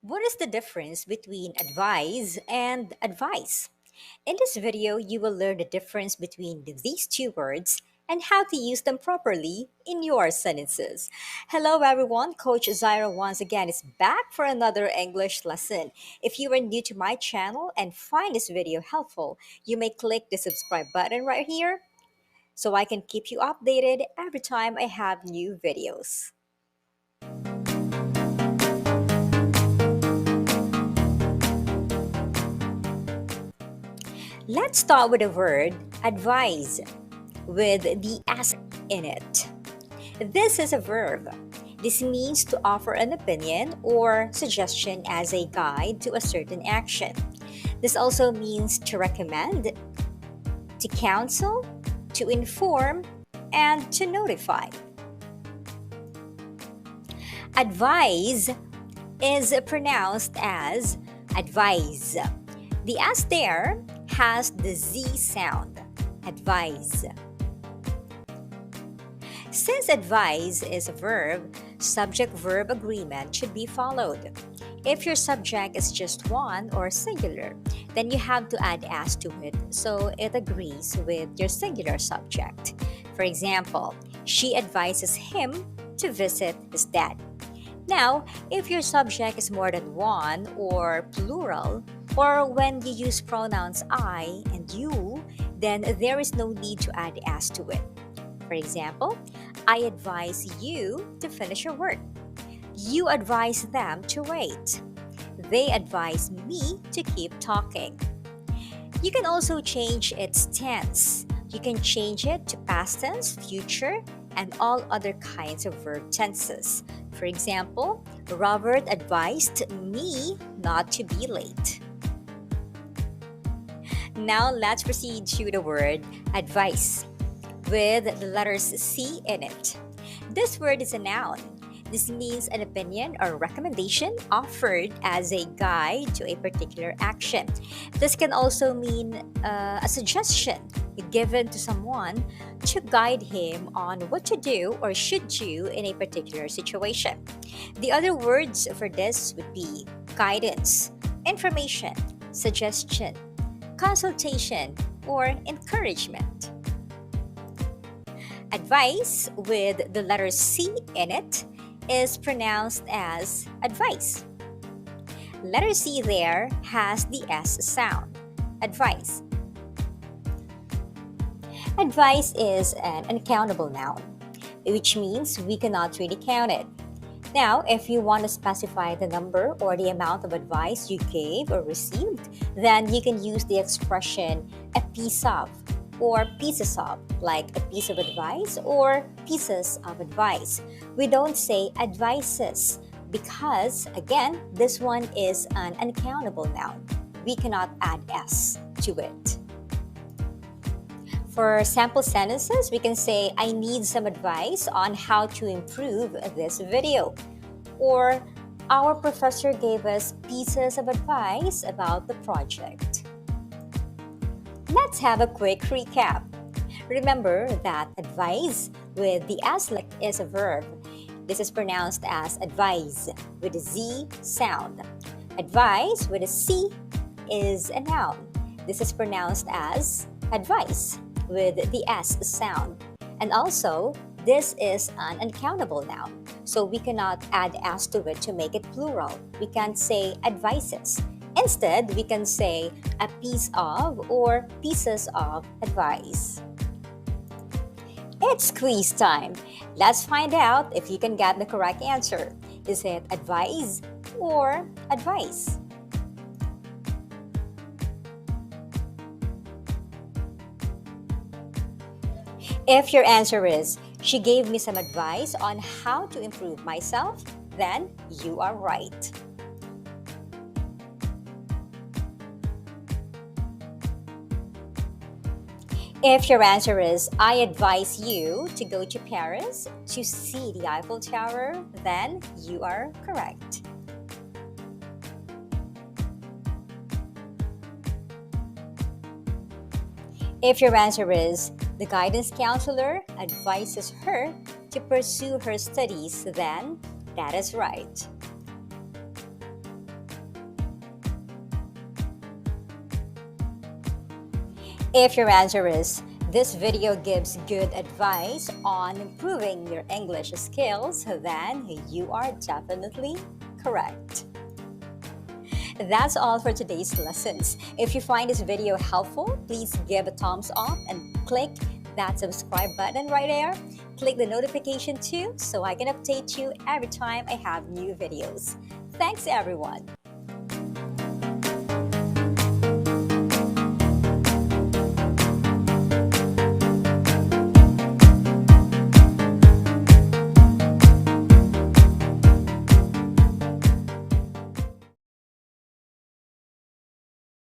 What is the difference between advise and advice? In this video, you will learn the difference between these two words and how to use them properly in your sentences. Hello everyone, Coach Zaira once again is back for another English lesson. If you are new to my channel and find this video helpful, you may click the subscribe button right here so I can keep you updated every time I have new videos. Let's start with the word advise with the S in it. This is a verb. This means to offer an opinion or suggestion as a guide to a certain action. This also means to recommend, to counsel, to inform, and to notify. Advise is pronounced as advise. The S there has the Z sound. Advise. Since advise is a verb, subject-verb agreement should be followed. If your subject is just one or singular, then you have to add as to it so it agrees with your singular subject. For example, she advises him to visit his dad. Now, if your subject is more than one or plural, or when you use pronouns I and you, then there is no need to add as to it. For example, I advise you to finish your work. You advise them to wait. They advise me to keep talking. You can also change its tense. You can change it to past tense, future, and all other kinds of verb tenses. For example, Robert advised me not to be late. Now let's proceed to the word advice with the letters C in it. This word is a noun. This means an opinion or recommendation offered as a guide to a particular action. This can also mean a suggestion given to someone to guide him on what to do or should do in a particular situation. The other words for this would be guidance, information, suggestion, consultation, or encouragement. Advice with the letter C in it is pronounced as advice. Letter C there has the S sound. Advice. Advice is an uncountable noun, which means we cannot really count it. Now, if you want to specify the number or the amount of advice you gave or received, then you can use the expression a piece of or pieces of, like a piece of advice or pieces of advice. We don't say advices because, again, this one is an uncountable noun. We cannot add S to it. For sample sentences, we can say, I need some advice on how to improve this video. Or, our professor gave us pieces of advice about the project. Let's have a quick recap. Remember that advise with the S is a verb. This is pronounced as advise with a Z sound. Advise with a C is a noun. This is pronounced as advice with the S sound. And also, this is an uncountable noun. So we cannot add S to it to make it plural. We can't say advices. Instead, we can say a piece of or pieces of advice. It's quiz time. Let's find out if you can get the correct answer. Is it advise or advice? If your answer is, she gave me some advice on how to improve myself, then you are right. If your answer is, I advise you to go to Paris to see the Eiffel Tower, then you are correct. If your answer is, the guidance counselor advises her to pursue her studies, then that is right. If your answer is, this video gives good advice on improving your English skills, then you are definitely correct. That's all for today's lessons. If you find this video helpful, please give a thumbs up and click that subscribe button right there. Click the notification too so I can update you every time I have new videos. Thanks everyone.